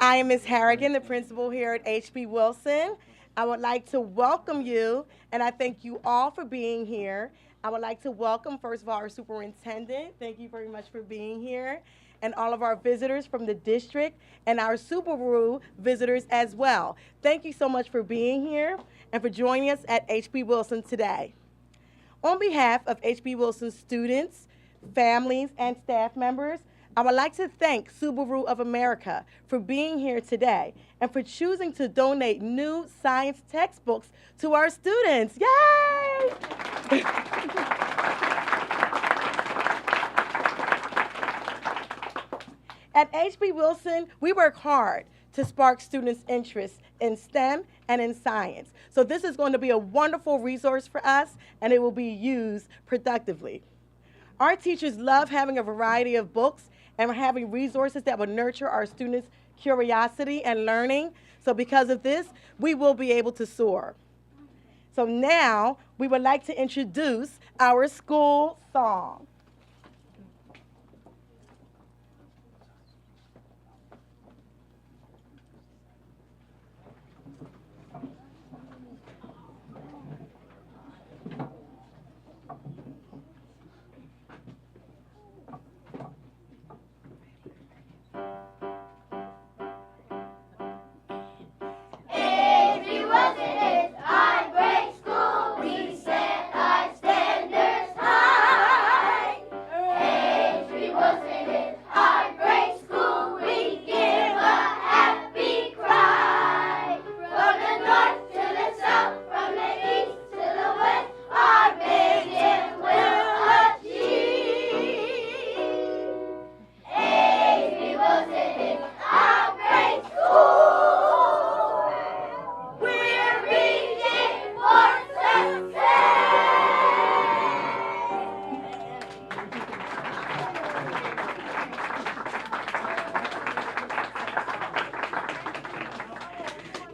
I am Ms. Harrigan, the principal here at H.B. Wilson. I would like to welcome you, and I thank you all for being here. I would like to welcome, first of all, our superintendent. Thank you very much for being here. And all of our visitors from the district and our Subaru visitors as well. Thank you so much for being here and for joining us at H.B. Wilson today. On behalf of H.B. Wilson students, families, and staff members, I would like to thank Subaru of America for being here today and for choosing to donate new science textbooks to our students. Yay! At H.B. Wilson, we work hard to spark students' interest in STEM and in science. So this is going to be a wonderful resource for us, and it will be used productively. Our teachers love having a variety of books and having resources that will nurture our students' curiosity and learning. So because of this, we will be able to soar. So now, we would like to introduce our school song.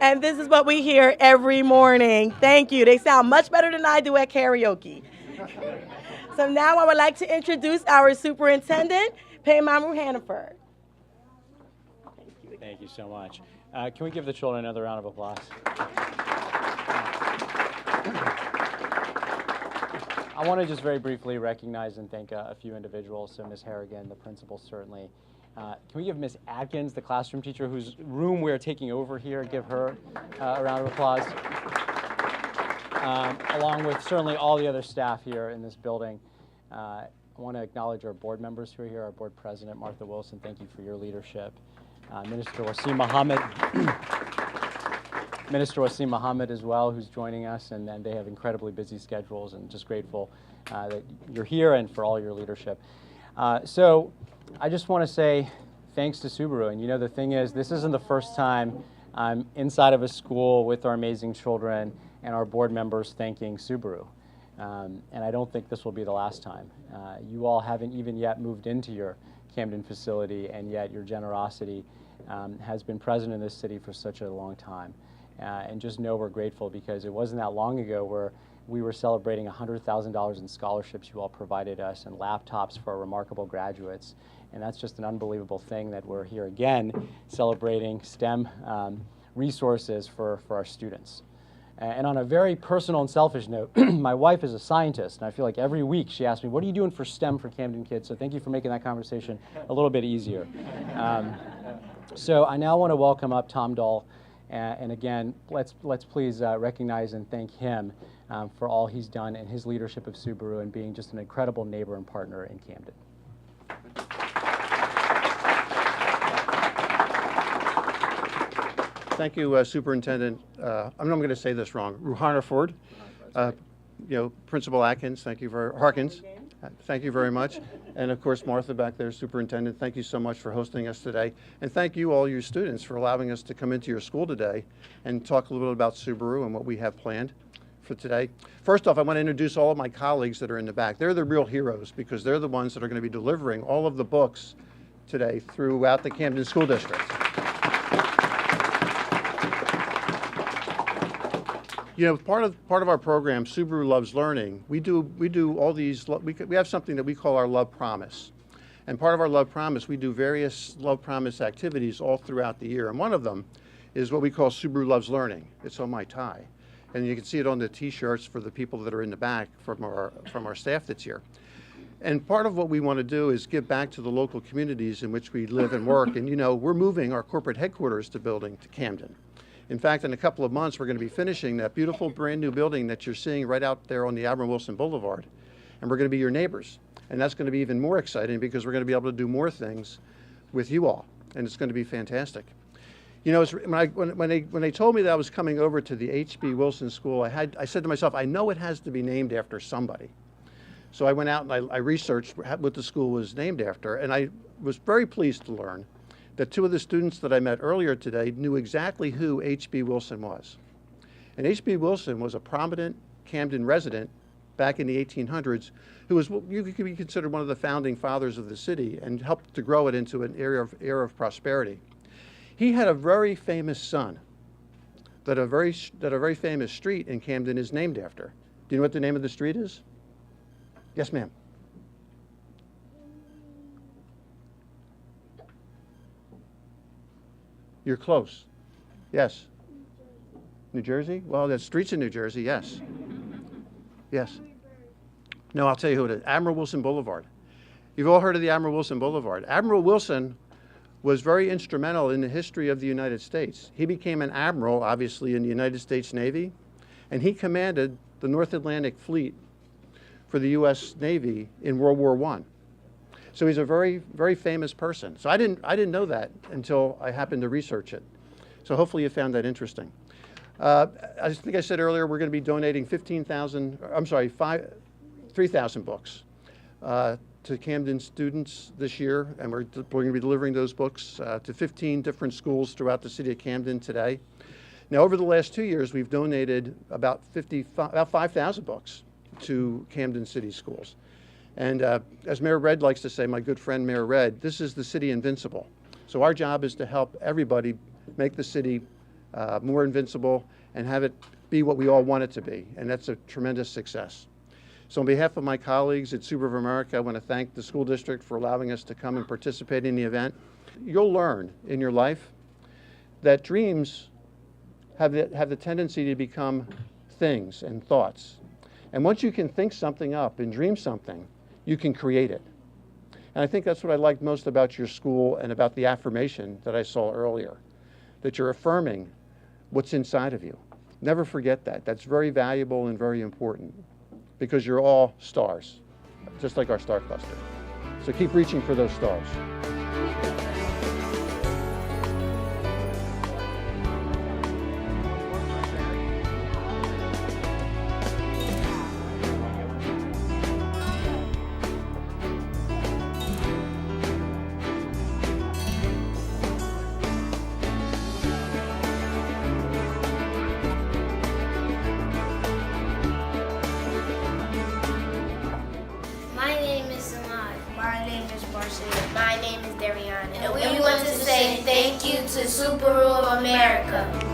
And this is what we hear every morning. Thank you. They sound much better than I do at karaoke. So now I would like to introduce our superintendent, Paymamu Hannaford. Thank you so much. Can we give the children another round of applause? I want to just very briefly recognize and thank a few individuals. So Ms. Harrigan, the principal, certainly. Can we give Ms. Adkins, the classroom teacher whose room we're taking over here, give her a round of applause. Along with certainly all the other staff here in this building. I want to acknowledge our board members who are here, our board president, Martha Wilson, thank you for your leadership. Minister Wasim Muhammad, Minister Wasim Muhammad as well, who's joining us, and they have incredibly busy schedules, and just grateful that you're here and for all your leadership. So I just want to say thanks to Subaru, and you know the thing is, this isn't the first time I'm inside of a school with our amazing children and our board members thanking Subaru. And I don't think this will be the last time. You all haven't even yet moved into your Camden facility, and yet your generosity has been present in this city for such a long time. And just know we're grateful, because it wasn't that long ago where we were celebrating $100,000 in scholarships you all provided us and laptops for our remarkable graduates. And that's just an unbelievable thing that we're here again celebrating STEM resources for our students. And on a very personal and selfish note, my wife is a scientist, and I feel like every week she asks me, what are you doing for STEM for Camden kids? So thank you for making that conversation a little bit easier. So I now want to welcome up Tom Dahl, and again, let's please recognize and thank him for all he's done in his leadership of Subaru and being just an incredible neighbor and partner in Camden. Thank you, Superintendent. I'm going to say this wrong. Hannaford, Principal Atkins. Thank you very Harkins. Thank you very much, and of course Martha back there, Superintendent. Thank you so much for hosting us today, and thank you all your students for allowing us to come into your school today and talk a little bit about Subaru and what we have planned for today. First off, I want to introduce all of my colleagues that are in the back. They're the real heroes, because they're the ones that are going to be delivering all of the books today throughout the Camden School District. You know, part of our program, Subaru Loves Learning, we do all these. We have something that we call our Love Promise, And part of our Love Promise, we do various Love Promise activities all throughout the year. And one of them is what we call Subaru Loves Learning. It's on my tie. And you can see it on the T-shirts for the people that are in the back from our staff that's here. And part of what we want to do is give back to the local communities in which we live and work. And you know, we're moving our corporate headquarters to Camden. In fact, in a couple of months, we're going to be finishing that beautiful brand new building that you're seeing right out there on the Admiral Wilson Boulevard. And we're going to be your neighbors. And that's going to be even more exciting because we're going to be able to do more things with you all. And it's going to be fantastic. You know, when they told me that I was coming over to the H.B. Wilson School, I said to myself, I know it has to be named after somebody. So I went out and I researched what the school was named after. And I was very pleased to learn that two of the students that I met earlier today knew exactly who H.B. Wilson was. And H.B. Wilson was a prominent Camden resident back in the 1800s, who was, you could be considered one of the founding fathers of the city and helped to grow it into an era of prosperity. He had a very famous son that a very famous street in Camden is named after. Do you know what the name of the street is? Yes, ma'am. You're close. Yes. New Jersey? Well, there's streets in New Jersey, yes. Yes. No, I'll tell you who it is. Admiral Wilson Boulevard. You've all heard of the Admiral Wilson Boulevard. Admiral Wilson was very instrumental in the history of the United States. He became an admiral, obviously, in the United States Navy, and he commanded the North Atlantic Fleet for the U.S. Navy in World War I. So he's a very, very famous person. So I didn't know that until I happened to research it. So hopefully you found that interesting. I think I said earlier we're going to be donating 3,000 books to Camden students this year, and we're going to be delivering those books to 15 different schools throughout the city of Camden today. Now, over the last 2 years, we've donated about 5,000 books to Camden City schools. And as Mayor Red likes to say, my good friend Mayor Red, this is the city invincible. So our job is to help everybody make the city more invincible and have it be what we all want it to be. And that's a tremendous success. So on behalf of my colleagues at Subaru of America, I want to thank the school district for allowing us to come and participate in the event. You'll learn in your life that dreams have the tendency to become things and thoughts. And once you can think something up and dream something, you can create it. And I think that's what I liked most about your school and about the affirmation that I saw earlier, that you're affirming what's inside of you. Never forget that. That's very valuable and very important because you're all stars, just like our star cluster. So keep reaching for those stars. My name is Dariana, and we want to say thank you to Subaru of America.